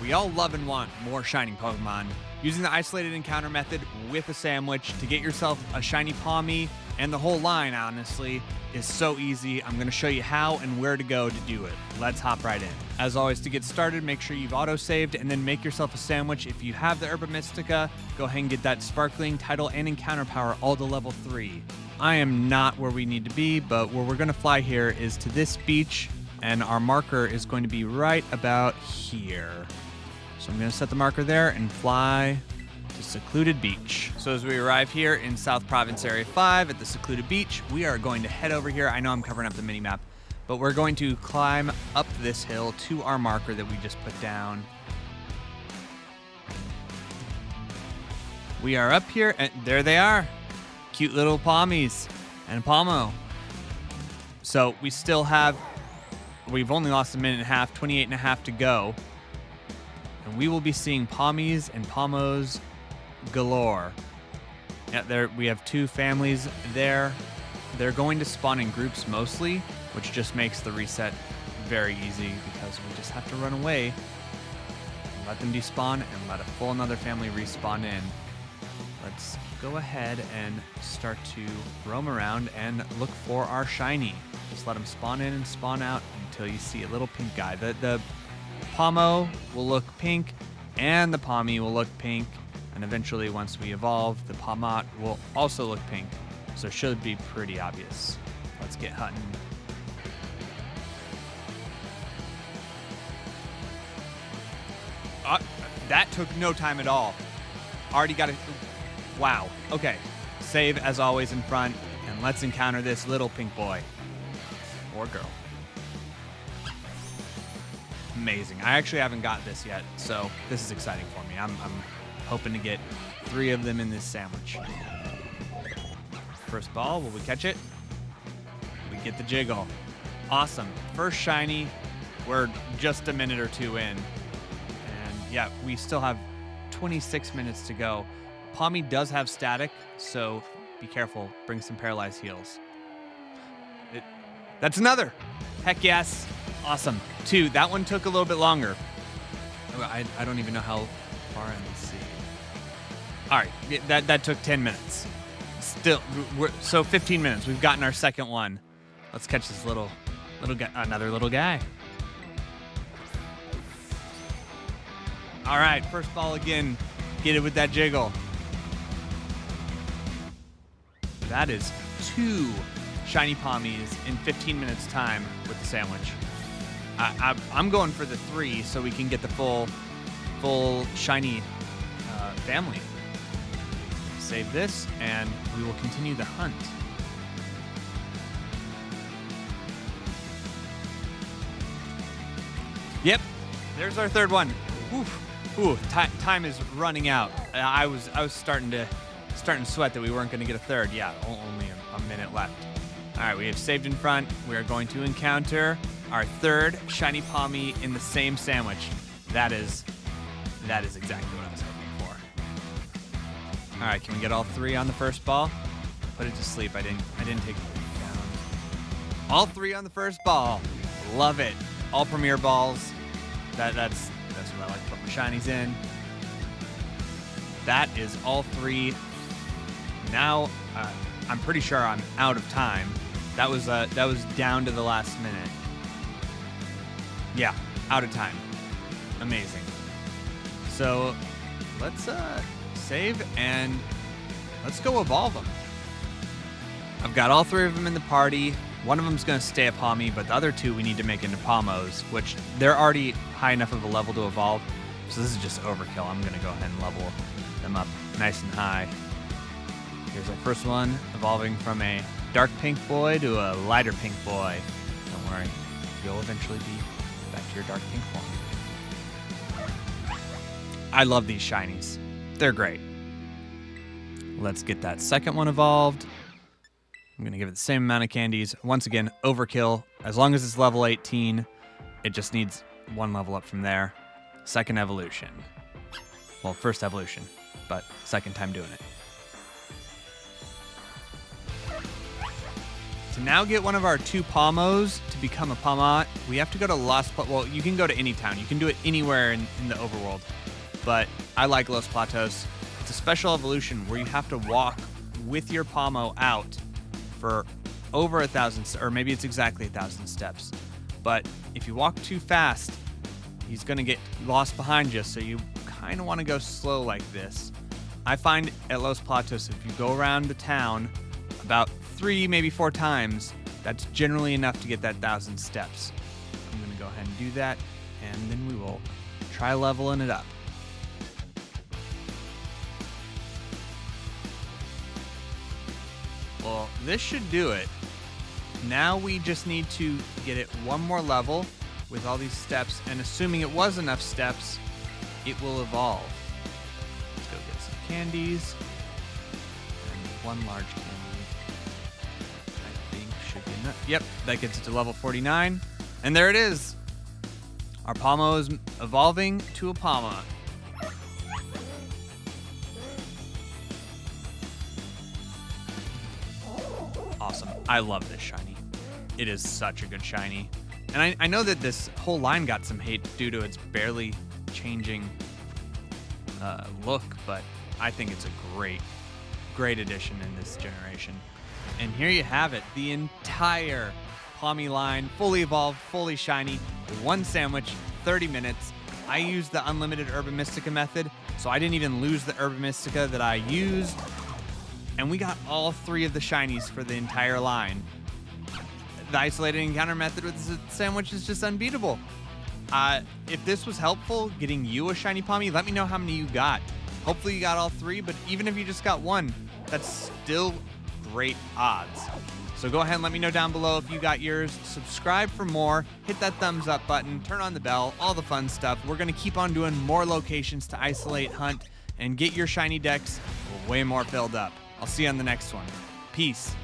We all love and want more shiny Pokemon. Using the isolated encounter method with a sandwich to get yourself a Shiny Pawmi and the whole line, honestly, is so easy. I'm going to show you how and where to go to do it. Let's hop right in. As always, to get started, make sure you've auto-saved and then make yourself a sandwich. If you have the Herba Mystica, go ahead and get that Sparkling, Tidal, and Encounter Power all to level 3. I am not where we need to be, but where we're going to fly here is to this beach, and our marker is going to be right about here. So I'm going to set the marker there and fly to Secluded Beach. So as we arrive here in South Province Area 5 at the Secluded Beach, we are going to head over here. I know I'm covering up the mini-map, but we're going to climb up this hill to our marker that we just put down. We are up here, and there they are. Cute little Pawmies and Pawmo. So we still have, we've only lost a minute and a half, 28 and a half to go. And we will be seeing Pawmies and Pawmos galore. Yeah, there we have two families there. They're going to spawn in groups mostly, which just makes the reset very easy because we just have to run away, let them despawn, and let a full another family respawn in. Let's go ahead and start to roam around and look for our shiny. Just let them spawn in and spawn out until you see a little pink guy. The Pawmo will look pink, and the Pawmi will look pink, and eventually once we evolve, the Pawmot will also look pink, so it should be pretty obvious. Let's get hunting. That took no time at all. Already got it. Wow. Okay. Save as always in front, and let's encounter this little pink boy or girl. Amazing. I actually haven't got this yet, so this is exciting for me. I'm hoping to get 3 of them in this sandwich. First ball, will we catch it? We get the jiggle. Awesome. First shiny. We're just a minute or 2 in. And yeah, we still have 26 minutes to go. Pawmi does have static, so be careful. Bring some paralyzed heals. That's another. Heck yes. Awesome. 2. That one took a little bit longer. I don't even know how far I'm to see. All right. That took 10 minutes. Still, so 15 minutes. We've gotten our second one. Let's catch this little guy, another little guy. All right. First ball again. Get it with that jiggle. That is 2 Shiny Pawmies in 15 minutes time with the sandwich. I'm going for the 3 so we can get the full shiny family. Save this, and we will continue the hunt. Yep, there's our third one. Ooh, time is running out. I was starting to sweat that we weren't going to get a third. Yeah, only a minute left. All right, we have saved in front. We are going to encounter our third Shiny Pawmi in the same sandwich. That is exactly what I was hoping for. All right, can we get all 3 on the first ball? Put it to sleep. I didn't take it down. All 3 on the first ball. Love it. All premier balls. That's what I like to put my shinies in. That is all 3. Now I'm pretty sure I'm out of time. That was down to the last minute. Yeah, out of time. Amazing. So let's save and let's go evolve them. I've got all 3 of them in the party. One of them's going to stay a Pawmi, but the other 2 we need to make into Pawmos, which they're already high enough of a level to evolve. So this is just overkill. I'm going to go ahead and level them up nice and high. Here's our first one, evolving from a dark pink boy to a lighter pink boy. Don't worry, you'll eventually be back to your dark pink form. I love these shinies. They're great. Let's get that second one evolved. I'm going to give it the same amount of candies. Once again, overkill. As long as it's level 18, it just needs 1 level up from there. Second evolution. Well, first evolution, but second time doing it. To now get one of our 2 Pawmos to become a Pawmot, we have to go to well, you can go to any town. You can do it anywhere in the overworld. But I like Los Platos. It's a special evolution where you have to walk with your Pawmo out for over 1,000, or maybe it's exactly 1,000 steps. But if you walk too fast, he's going to get lost behind you, so you kind of want to go slow like this. I find at Los Platos, if you go around the town about 3, maybe 4 times, that's generally enough to get that 1,000 steps. I'm going to go ahead and do that, and then we will try leveling it up. Well, this should do it. Now we just need to get it one more level with all these steps, and assuming it was enough steps, it will evolve. Let's go get some candies. And 1 large candy. I think should be enough. Yep, that gets it to level 49. And there it is. Our Pawmo is evolving to a Pawmot. Awesome. I love this shiny. It is such a good shiny. And I know that this whole line got some hate due to its barely changing look, but I think it's a great addition in this generation. And here you have it, the entire Pawmi line, fully evolved, fully shiny, 1 sandwich, 30 minutes. I used the unlimited Urban Mystica method, so I didn't even lose the Urban Mystica that I used. And we got all 3 of the shinies for the entire line. The isolated encounter method with the sandwich is just unbeatable. If this was helpful, getting you a shiny Pawmi, let me know how many you got. Hopefully you got all 3, but even if you just got 1, that's still great odds. So go ahead and let me know down below if you got yours. Subscribe for more, hit that thumbs up button, turn on the bell, all the fun stuff. We're gonna keep on doing more locations to isolate, hunt, and get your shiny decks way more filled up. I'll see you on the next one. Peace.